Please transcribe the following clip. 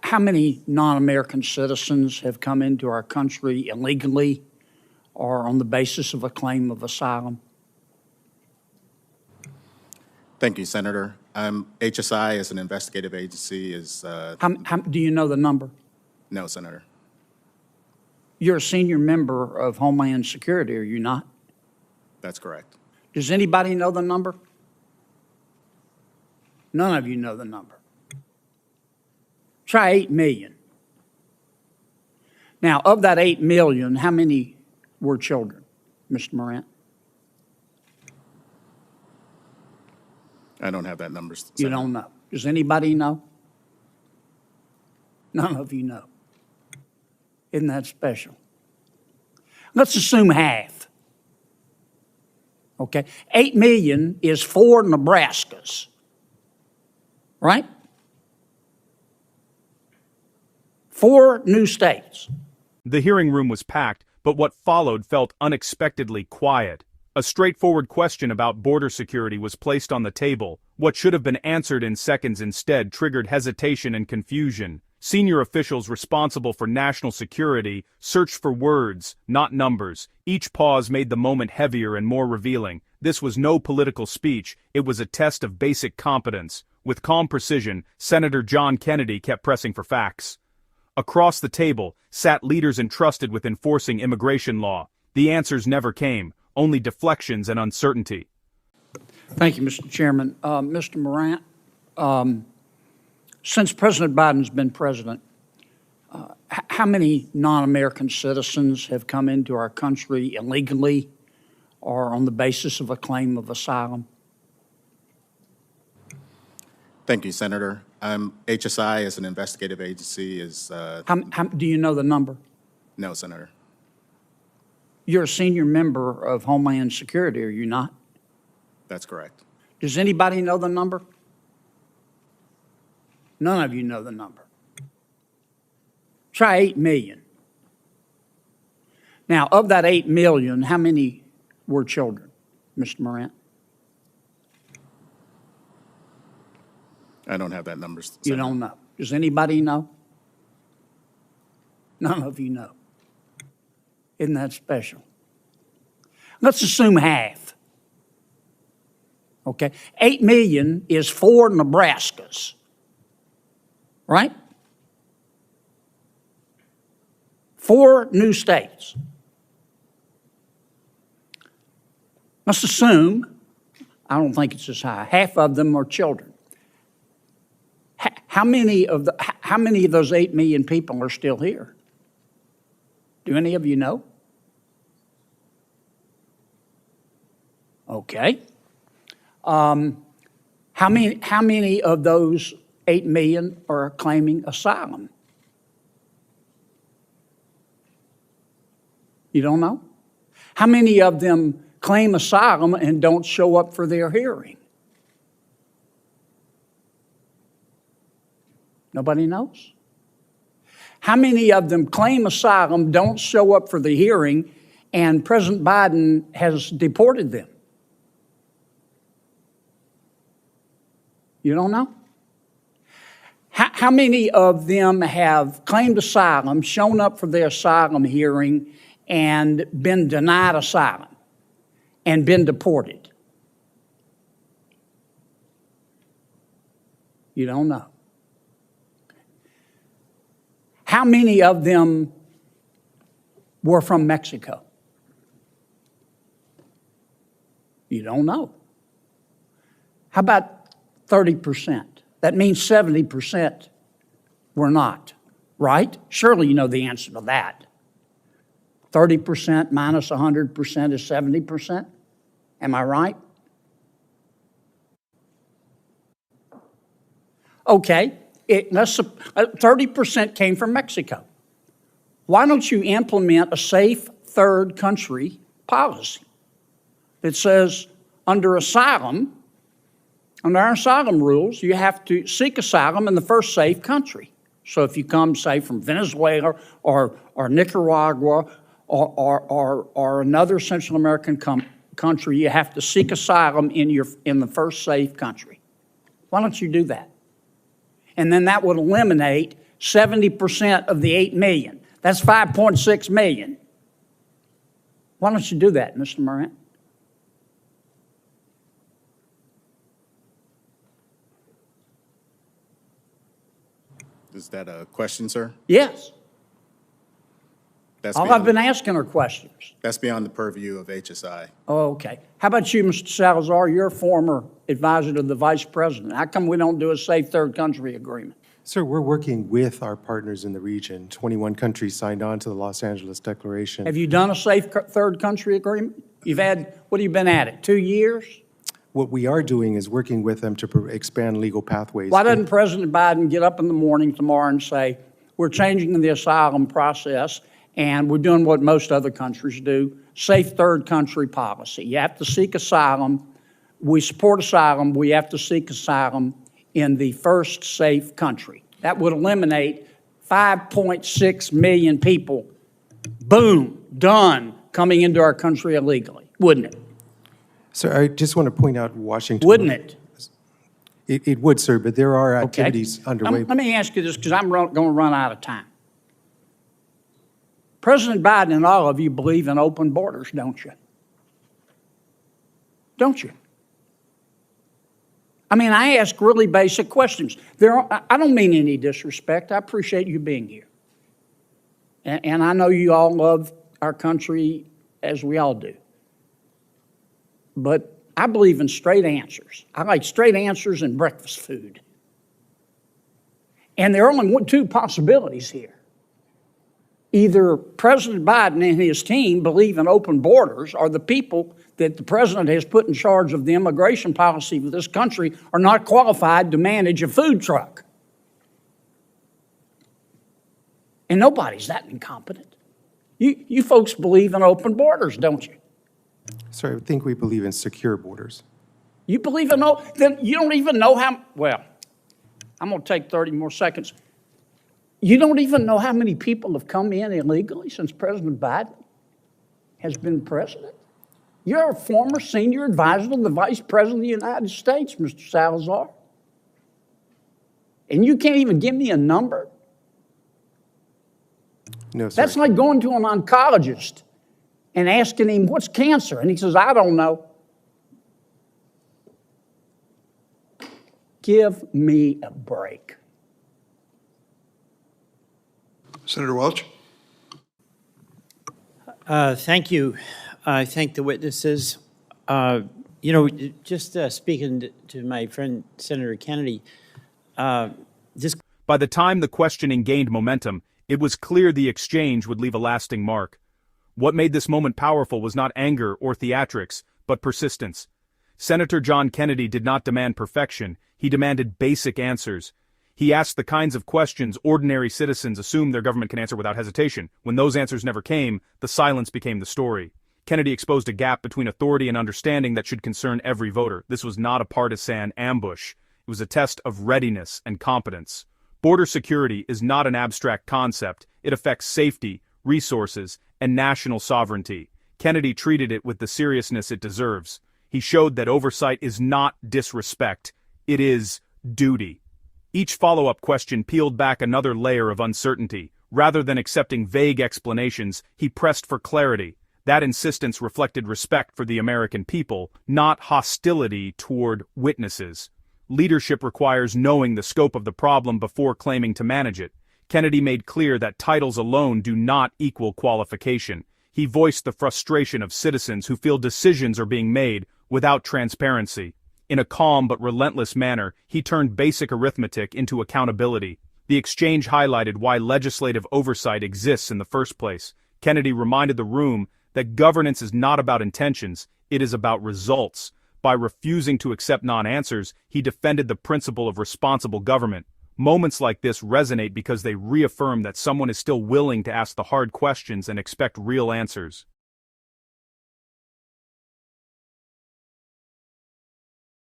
How many non-American citizens have come into our country illegally or on the basis of a claim of asylum? Thank you, Senator. HSI, as an investigative agency, is Do you know the number? no, Senator. You're a senior member of Homeland Security, are you not? That's correct. Does anybody know the number? None of you know the number. Try 8 million. Now, of that 8 million, how many were children, Mr. Morant? I don't have that number, Senator. You don't know. Does anybody know? None of you know. Isn't that special? Let's assume half. Okay? 8 million is 4 Nebraskas, right? 4 new states. The hearing room was packed, but what followed felt unexpectedly quiet. A straightforward question about border security was placed on the table. What should have been answered in seconds instead triggered hesitation and confusion. Senior officials responsible for national security searched for words, not numbers. Each pause made the moment heavier and more revealing. This was no political speech, it was a test of basic competence. With calm precision, Senator John Kennedy kept pressing for facts. Across the table sat leaders entrusted with enforcing immigration law. The answers never came, only deflections and uncertainty. Thank you, Mr. Chairman. Mr. Morant, since President Biden's been president, how many non-American citizens have come into our country illegally or on the basis of a claim of asylum? Thank you, Senator. HSI, as an investigative agency, is Do you know the number? no, Senator. You're a senior member of Homeland Security, are you not? That's correct. Does anybody know the number? None of you know the number. Try 8 million. Now, of that 8 million, how many were children, Mr. Morant? I don't have that number, Senator. You don't know. Does anybody know? None of you know. Isn't that special? Let's assume half. Okay? 8 million is 4 Nebraskas, right? 4 new states. Let's assume, I don't think it's as high, half of them are children. How many of those 8 million people are still here? Do any of you know? Okay. How many of those 8 million are claiming asylum? You don't know? How many of them claim asylum and don't show up for their hearing? Nobody knows? How many of them claim asylum, don't show up for the hearing, and President Biden has deported them? You don't know? How many of them have claimed asylum, shown up for their asylum hearing, and been denied asylum and been deported? You don't know. How many of them were from Mexico? You don't know. How about 30%? That means 70% were not, right? Surely you know the answer to that. 30% minus 100% is 70%. Am I right? Okay. 30% came from Mexico. Why don't you implement a safe third country policy that says under our asylum rules, you have to seek asylum in the first safe country. So if you come, say, from Venezuela or Nicaragua or another Central American country, you have to seek asylum in the first safe country. Why don't you do that? And then that would eliminate 70% of the 8 million. That's 5.6 million. Why don't you do that, Mr. Morant? Is that a question, sir? Yes. That's All beyond, I've been asking are questions. that's beyond the purview of HSI. Oh, okay. How about you, Mr. Salazar? You're a former advisor to the vice president. How come we don't do a safe third country agreement? Sir, we're working with our partners in the region. 21 countries signed on to the Los Angeles Declaration. Have you done a safe third country agreement? You've had, what have you been at it, 2 years? What we are doing is working with them to expand legal pathways. Why doesn't President Biden get up in the morning tomorrow and say, we're changing the asylum process and we're doing what most other countries do, safe third country policy. You have to seek asylum. We support asylum. We have to seek asylum in the first safe country. That would eliminate 5.6 million people, boom, done, coming into our country illegally, wouldn't it? Sir, I just want to point out Washington. Wouldn't it? It would, sir, but there are activities underway. Let me ask you this, because I'm going to run out of time. President Biden and all of you believe in open borders, don't you? Don't you? I mean, I ask really basic questions. I don't mean any disrespect. I appreciate you being here. And I know you all love our country as we all do. But I believe in straight answers. I like straight answers and breakfast food. And there are only two possibilities here. Either President Biden and his team believe in open borders, or the people that the president has put in charge of the immigration policy of this country are not qualified to manage a food truck. And nobody's that incompetent. You folks believe in open borders, don't you? Sir, I think we believe in secure borders. You believe in then you don't even know how, well, I'm going to take 30 more seconds. You don't even know how many people have come in illegally since President Biden has been president. You're a former senior advisor to the Vice President of the United States, Mr. Salazar. And you can't even give me a number? No, sir. That's like going to an oncologist and asking him, what's cancer? And he says, I don't know. Give me a break. Senator Welch. Thank you. I thank the witnesses. Just speaking to my friend Senator Kennedy, this. By the time the questioning gained momentum, it was clear the exchange would leave a lasting mark. What made this moment powerful was not anger or theatrics, but persistence. Senator John Kennedy did not demand perfection, he demanded basic answers. He asked the kinds of questions ordinary citizens assume their government can answer without hesitation. When those answers never came, the silence became the story. Kennedy exposed a gap between authority and understanding that should concern every voter. This was not a partisan ambush. It was a test of readiness and competence. Border security is not an abstract concept. It affects safety, resources, and national sovereignty. Kennedy treated it with the seriousness it deserves. He showed that oversight is not disrespect. It is duty. Each follow-up question peeled back another layer of uncertainty. Rather than accepting vague explanations, he pressed for clarity. That insistence reflected respect for the American people, not hostility toward witnesses. Leadership requires knowing the scope of the problem before claiming to manage it. Kennedy made clear that titles alone do not equal qualification. He voiced the frustration of citizens who feel decisions are being made without transparency. In a calm but relentless manner, he turned basic arithmetic into accountability. The exchange highlighted why legislative oversight exists in the first place. Kennedy reminded the room that governance is not about intentions, it is about results. By refusing to accept non-answers, he defended the principle of responsible government. Moments like this resonate because they reaffirm that someone is still willing to ask the hard questions and expect real answers.